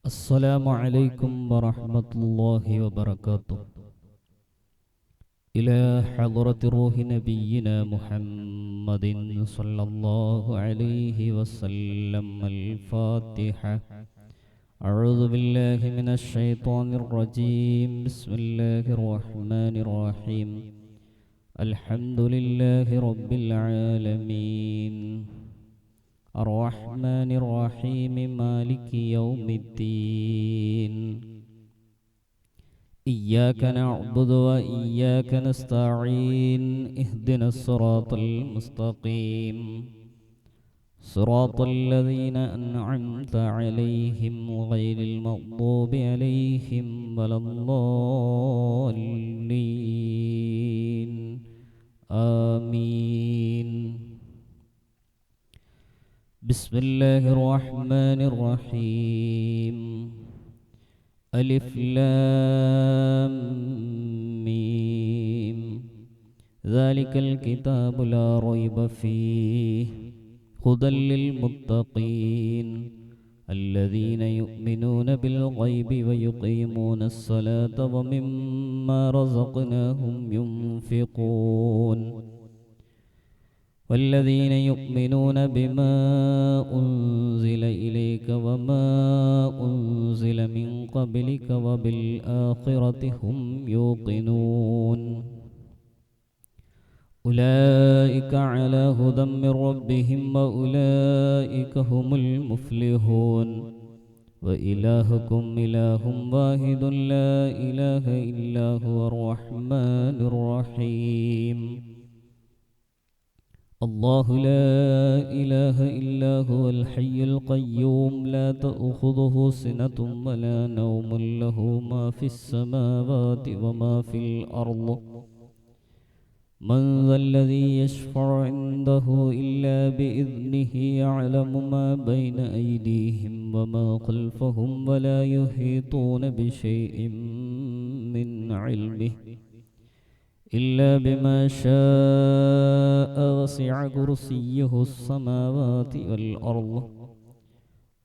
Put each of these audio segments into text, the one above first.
السلام عليكم ورحمة الله وبركاته. إلى حضرة روح نبينا محمد صلى الله عليه وسلم الفاتحة. أعوذ بالله من الشيطان الرجيم. بسم الله الرحمن الرحيم. الحمد لله رب العالمين الرحمن الرحيم مالك يوم الدين. إياك نعبد وإياك نستعين. اهدنا الصراط المستقيم صراط الذين أنعمت عليهم غير المغضوب عليهم ولا الضالين. آمين. بسم الله الرحمن الرحيم. ألف لام ميم. ذلك الكتاب لا ريب فيه هدى للمتقين الذين يؤمنون بالغيب ويقيمون الصلاة ومما رزقناهم ينفقون والذين يؤمنون بما أنزل إليك وما أنزل من قبلك وبالآخرة هم يوقنون أولئك على هدى من ربهم وأولئك هم المفلحون وإلهكم إله واحد لا إله إلا هو الرحمن الرحيم. الله لا إله إلا هو الحي القيوم لا تأخذه سنة ولا نوم له ما في السماوات وما في الأرض من ذا الذي يشفع عنده إلا بإذنه يعلم ما بين أيديهم وما خلفهم ولا يحيطون بشيء من علمه إلا بما شاء وسع كرسيه السماوات والأرض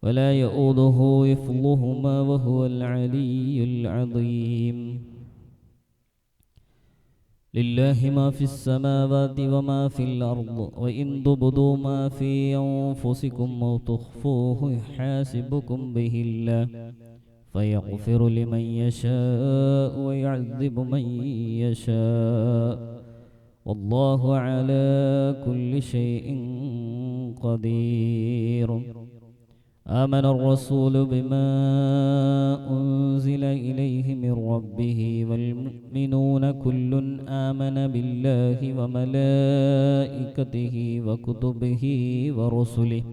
ولا يؤوده حفظهما وهو العلي العظيم. لله ما في السماوات وما في الأرض وإن تبدوا ما في أنفسكم أو تخفوه يحاسبكم به الله فيغفر لمن يشاء ويعذب من يشاء والله على كل شيء قدير. آمن الرسول بما أنزل إليه من ربه والمؤمنون كل آمن بالله وملائكته وكتبه ورسله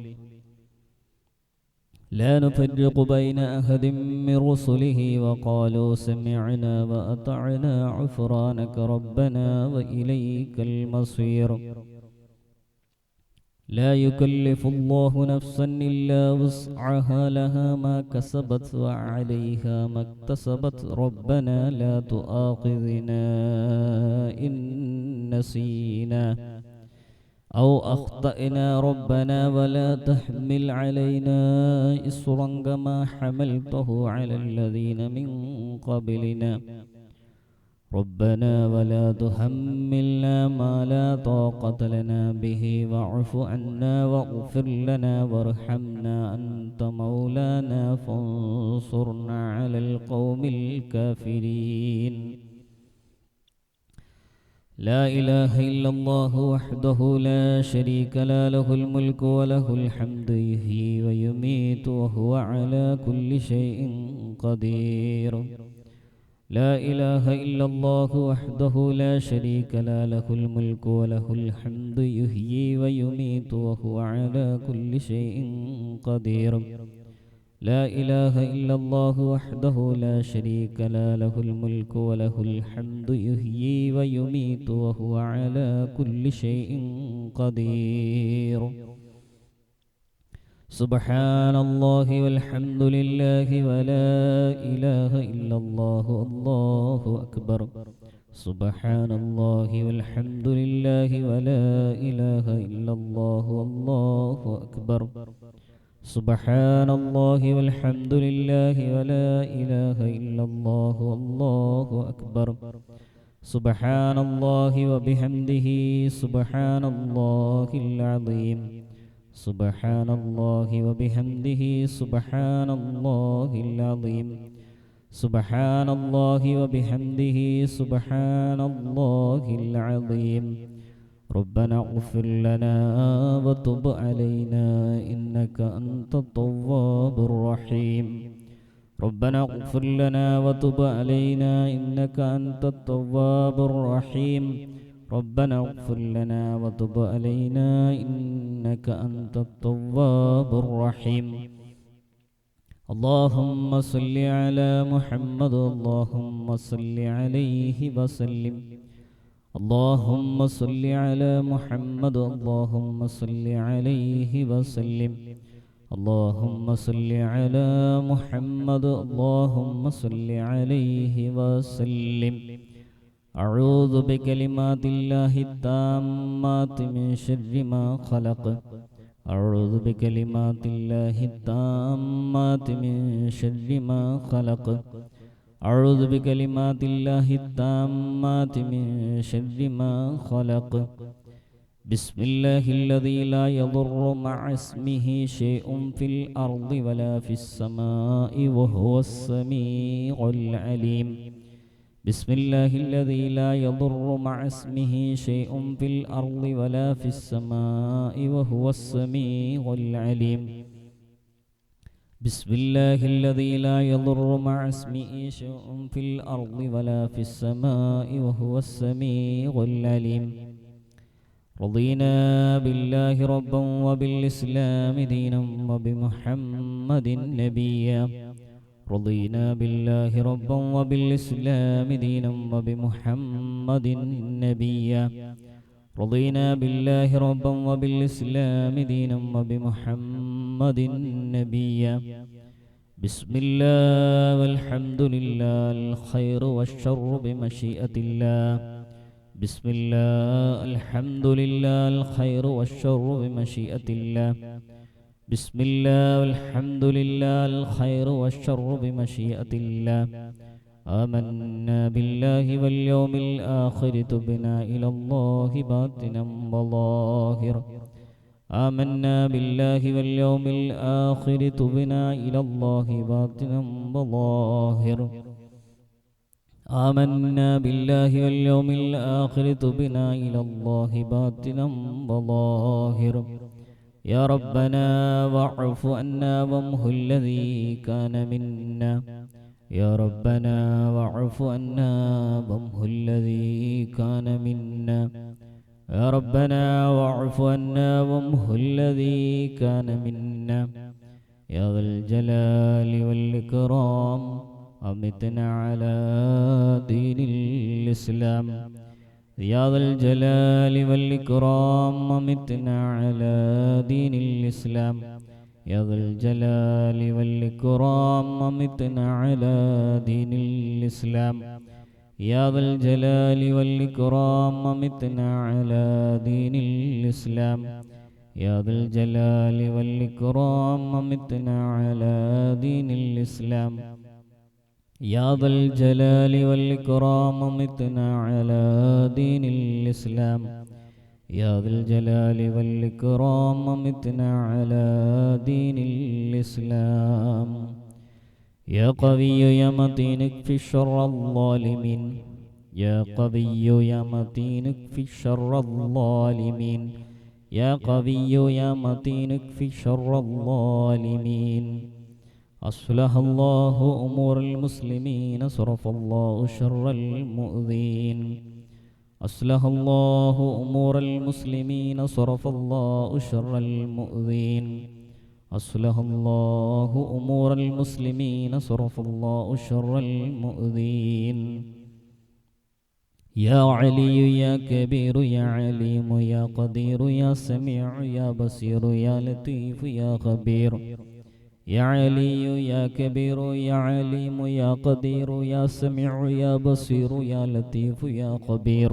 لا نفرق بين أحد من رسله وقالوا سمعنا وأطعنا غفرانك ربنا وإليك المصير. لا يكلف الله نفسا إلا وسعها لها ما كسبت وعليها ما اكتسبت ربنا لا تؤاخذنا إن نسينا أو أخطأنا ربنا ولا تحمل علينا إصرا كما حملته على الذين من قبلنا ربنا ولا تحملنا ما لا طاقة لنا به واعف عنا واغفر لنا وارحمنا أنت مولانا فانصرنا على القوم الكافرين. لا إله إلا الله وحده لا شريك له الملك وله الحمد يحيي ويميت وهو على كل شيء قدير. لا إله إلا الله وحده لا شريك له الملك وله الحمد يحيي ويميت وهو على كل شيء قدير. لا إله إلا الله وحده لا شريك له الملك وله الحمد يحيي ويميت وهو على كل شيء قدير. سبحان الله والحمد لله ولا إله إلا الله الله أكبر. سبحان الله والحمد لله ولا إله إلا الله الله أكبر. سبحان الله والحمد لله ولا إله إلا الله والله أكبر سبحان الله وبحمده سبحان الله العظيم سبحان الله وبحمده سبحان الله العظيم سبحان الله وبحمده سبحان الله العظيم ربنا اغفر لنا وتب علينا إنك أنت التواب الرحيم ربنا اغفر لنا وتب علينا إنك أنت التواب الرحيم ربنا اغفر لنا وتب علينا إنك أنت التواب الرحيم اللهم صل على محمد اللهم صل عليه وسلم اللهم صل على محمد اللهم صل عليه وسلم اللهم صل على محمد اللهم صل عليه وسلم أعوذ بكلمات الله التامات من شر ما خلق أعوذ بكلمات الله التامات من شر ما خلق أعوذ بكلمات الله التامات من شر ما خلق بسم الله الذي لا يضر مع اسمه شيء في الأرض ولا في السماء وهو السميع العليم بسم الله الذي لا يضر مع اسمه شيء في الأرض ولا في السماء وهو السميع العليم بسم الله الذي لا يضر مع اسمه شيء في الأرض ولا في السماء وهو السميع العليم رضينا بالله ربا وبالإسلام دينا وبمحمد نبيا رضينا بالله ربا وبالإسلام دينا وبمحمد نبيا رضينا بالله ربا وبالإسلام دينا وبمحمد نبيا بسم الله والحمد لله الخير والشر بمشيئة الله بسم الله الحمد لله الخير والشر بمشيئة الله بسم الله والحمد لله الخير والشر بمشيئة الله آمنا بالله واليوم الآخر تبنا إلى الله باطنا وظاهرا آمنا بالله واليوم الآخر تبنا إلى الله باطنا وظاهرا آمنا بالله واليوم الآخر تبنا إلى الله باطنا وظاهرا يا ربنا واعف عنا وامه الذي كان منا يا ربنا واعف عنا وامه الذي كان منا يا ربنا واعف عنا وامه الذي كان منا يا ذا الجلال والإكرام أمتنا على دين الإسلام يا ذا الجلال والإكرام أمتنا على دين الإسلام يا ذا الجلال والإكرام أمتنا على دين الإسلام يا ذا الجلال والإكرام أمتنا على دين الإسلام يا ذا الجلال والإكرام أمتنا على دين الإسلام يا ذا الجلال والإكرام أمتنا على دين الإسلام يا ذا الجلال والإكرام أمتنا على دين الإسلام يا قوي يا متين اكفي شر الظالمين يا قوي يا متين اكفي شر الظالمين يا قوي يا متين اكفي شر الظالمين أصلح الله أمور المسلمين صرف الله شر المؤذين أصلح الله أمور المسلمين صرف الله شر المؤذين أصلح الله أمور المسلمين صرف الله شر المؤذين يا علي يا كبير يا عليم يا قدير يا سميع يا بصير يا لطيف يا خبير يا علي يا كبير يا عليم يا قدير يا سميع يا بصير يا لطيف يا خبير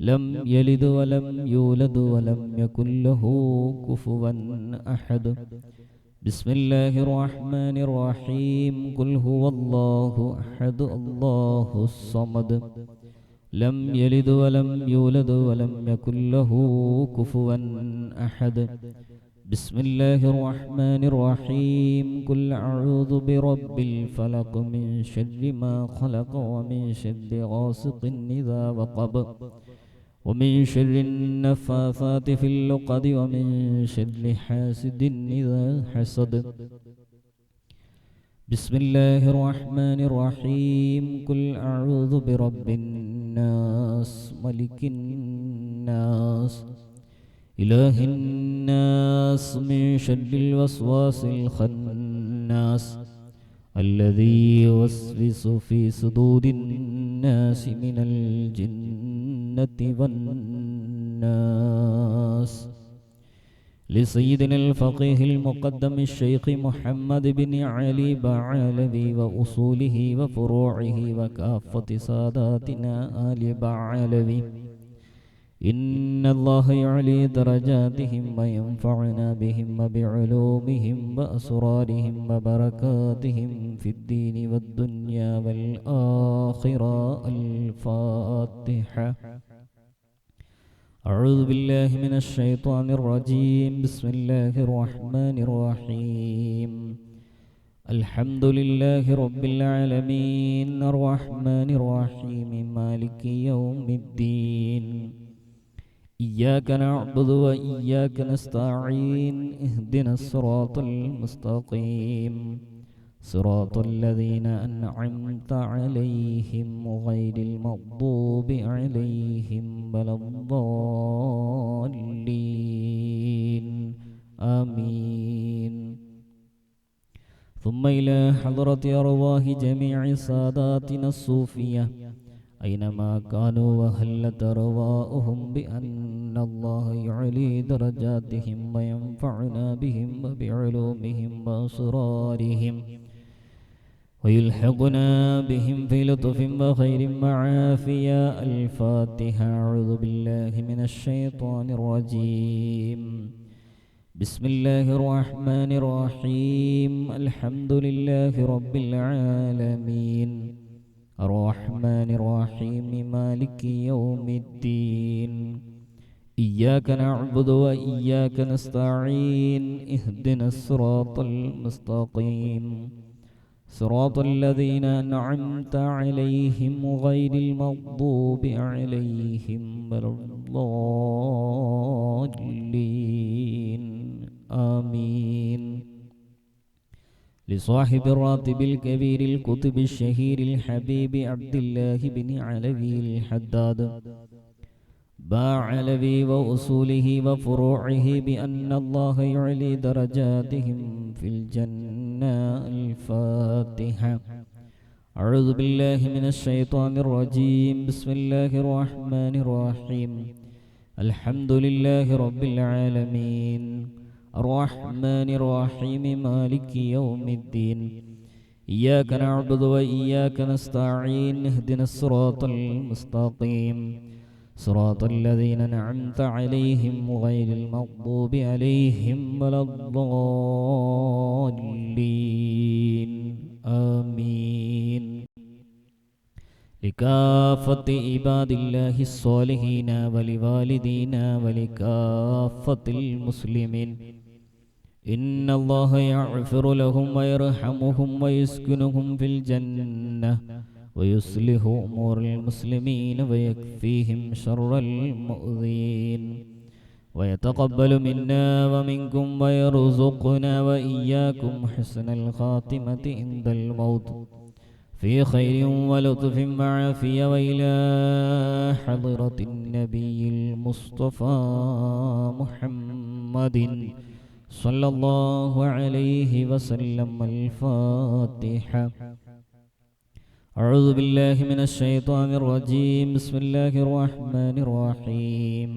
لم يلد ولم يولد ولم يكن له كفوا أحد. بسم الله الرحمن الرحيم. قل هو الله أحد الله الصمد لم يلد ولم يولد ولم يكن له كفوا أحد. بسم الله الرحمن الرحيم. قل أعوذ برب الفلق من شر ما خلق ومن شر غاسق إذا وقب ومن شر النفاثات في اللقد ومن شر حاسد إذا حسد. بسم الله الرحمن الرحيم. قل أعوذ برب الناس ملك الناس إله الناس من شر الوسواس الخناس الذي يوسوس في صدور الناس من الجنة والناس. لسيدنا الفقيه المقدم الشيخ محمد بن علي بعلوي وأصوله وفروعه وكافة ساداتنا آل بعلوي. إن الله يعلي درجاتهم وينفعنا بهم وبعلومهم وأسرارهم وبركاتهم في الدين والدنيا والآخرة. الفاتحة. أعوذ بالله من الشيطان الرجيم. بسم الله الرحمن الرحيم. الحمد لله رب العالمين الرحمن الرحيم مالك يوم الدين. إياك نعبد وإياك نستعين. اهدنا الصراط المستقيم صراط الذين أنعمت عليهم غير المغضوب عليهم ولا الضالين. آمين. ثم إلى حضرة أرواح جميع ساداتنا الصوفية أينما كانوا وهلت أرواحهم بأن الله يعلي درجاتهم وينفعنا بهم وبعلومهم وأسرارهم ويلحقنا بهم في لطف وخير وعافية. الفاتحة. أعوذ بالله من الشيطان الرجيم. بسم الله الرحمن الرحيم. الحمد لله رب العالمين الرحمن الرحيم مالك يوم الدين. إياك نعبد وإياك نستعين. اهدنا الصراط المستقيم صراط الذين أنعمت عليهم غير المغضوب عليهم ولا الضالين. آمين. لصاحب الراتب الكبير الكتب الشهير الحبيب عبد الله بن علوي الحداد بعلوي وأصوله وفروعه بأن الله يعلي درجاتهم في الجنة. الفاتحة. أعوذ بالله من الشيطان الرجيم. بسم الله الرحمن الرحيم. الحمد لله رب العالمين الرحمن الرحيم مالك يوم الدين. إياك نعبد وإياك نستعين. اهدنا الصراط المستقيم صراط الذين أنعمت عليهم غير المغضوب عليهم ولا الضالين. آمين. لكافة عباد الله الصالحين ولوالدينا ولكافة المسلمين. إن الله يغفر لهم ويرحمهم ويسكنهم في الجنة ويصلح أمور المسلمين ويكفيهم شر المؤذين ويتقبل منا ومنكم ويرزقنا وإياكم حسن الخاتمة عند الموت في خير ولطف وعافية. وإلى حضرة النبي المصطفى محمد صلى الله عليه وسلم. الفاتحة. أعوذ بالله من الشيطان الرجيم. بسم الله الرحمن الرحيم.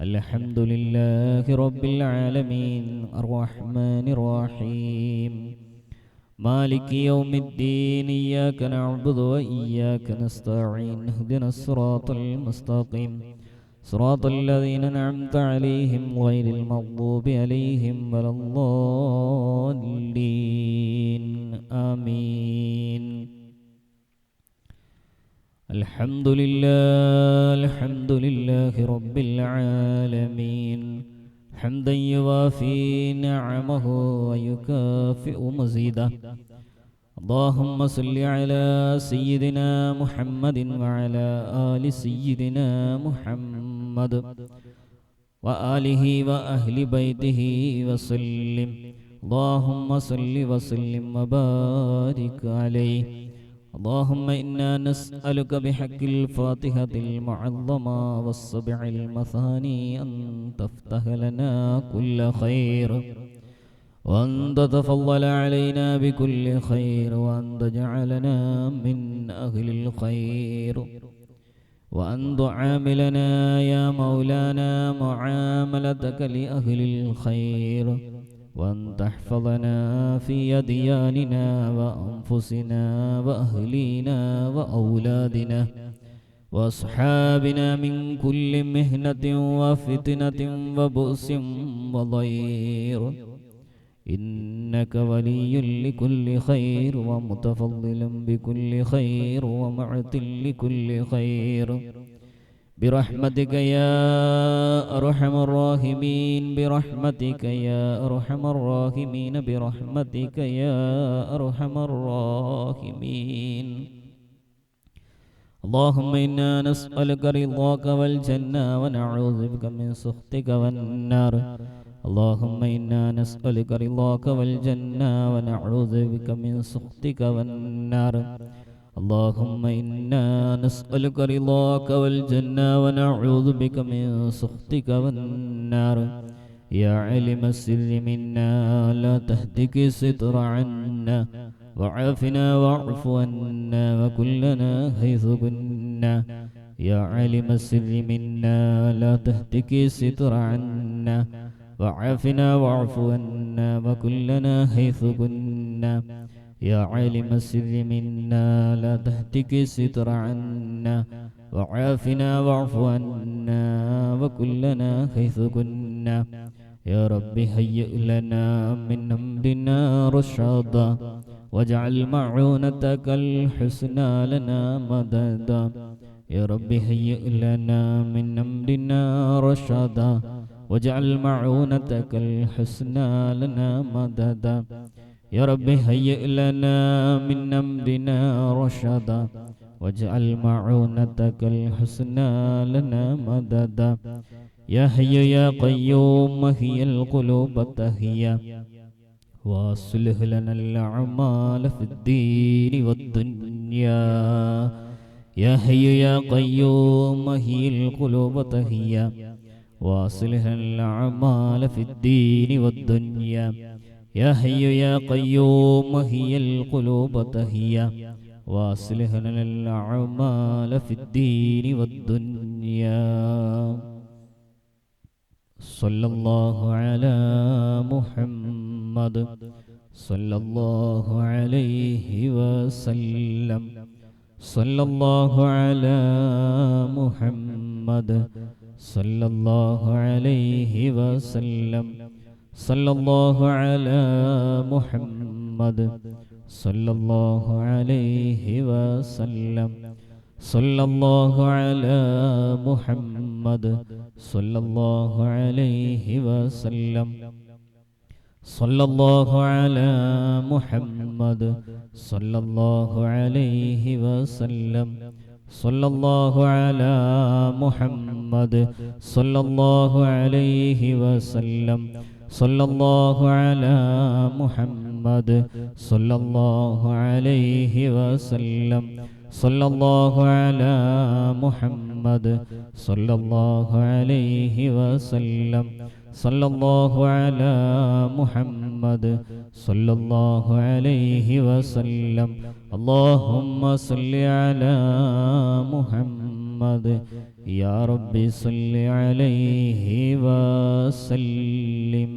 الحمد لله رب العالمين الرحمن الرحيم مالك يوم الدين إياك نعبد وإياك نستعين اهدنا الصراط المستقيم صراط الذين أنعمت عليهم غير المغضوب عليهم ولا الضالين آمين. الحمد لله رب العالمين حمدا يوافي نعمه ويكافئ مزيده. اللهم صل على سيدنا محمد وعلى آل سيدنا محمد وآله وأهل بيته وسلم. اللهم صل وسلم وبارك عليه. اللهم إنا نسألك بحق الفاتحة المعظمة والسبع المثاني أن تفتح لنا كل خير، وأن تتفضل علينا بكل خير، وأن تجعلنا من أهل الخير، وأن تعاملنا يا مولانا معاملتك لأهل الخير، وأن تحفظنا في أدياننا وأنفسنا وأهلينا وأولادنا وأصحابنا من كل مهنة وفتنة وبؤس وضير، إنك ولي لكل خير ومتفضل بكل خير ومعت لكل خير، برحمتك يا أرحم الراحمين، برحمتك يا أرحم الراحمين، برحمتك يا أرحم الراحمين. اللهم إنا نسألك رضاك والجنة ونعوذ بك من سخطك والنار. اللهم إنا نسألك رضاك والجنة ونعوذ بك من سخطك والنار. اللهم إنا نسألك رضاك والجنة ونعوذ بك من سخطك والنار. يا علم السر منا لا تهتك الستر عنا، وعافنا واعف عنا وكلنا حيث كنا. يا عالم السر منا لا تهتك الستر عنا، وعافنا واعف عنا وكلنا حيث كنا. يا عالم السر منا لا تهتك الستر عنا، وعافنا واعف عنا وكلنا حيث كنا. يا رب هيئ لنا من أمرنا رشدا، واجعل معونتك الحسنى لنا مددا. يا رب هيئ لنا من أمرنا رشدا، واجعل معونتك الحسنى لنا مددا. يا رب هيئ لنا من أمرنا رشدا، واجعل معونتك الحسنى لنا مددا. يا حي يا قيوم هي القلوب تهيا، واصلح لنا الأعمال في الدين والدنيا. يا حي يا قيوم هي القلوب تهيا، واصلح لنا الأعمال في الدين والدنيا. يا حي يا قيوم هي القلوب تهيا، واصلح لنا الأعمال في الدين والدنيا. صلى الله على محمد صلى الله عليه وسلم. صلى الله على محمد صلى الله عليه وسلم. صلى الله على محمد صلى الله عليه وسلم. صلى الله على محمد صلى الله عليه وسلم. صلى الله على محمد صلى الله عليه وسلم. صلى الله على محمد صلى الله عليه وسلم. صلى الله على محمد صلى الله عليه وسلم. صلى الله على محمد صلى الله عليه وسلم. صلى الله على محمد صلى الله عليه وسلم. اللهم صل على محمد يا رب صل عليه وسلم.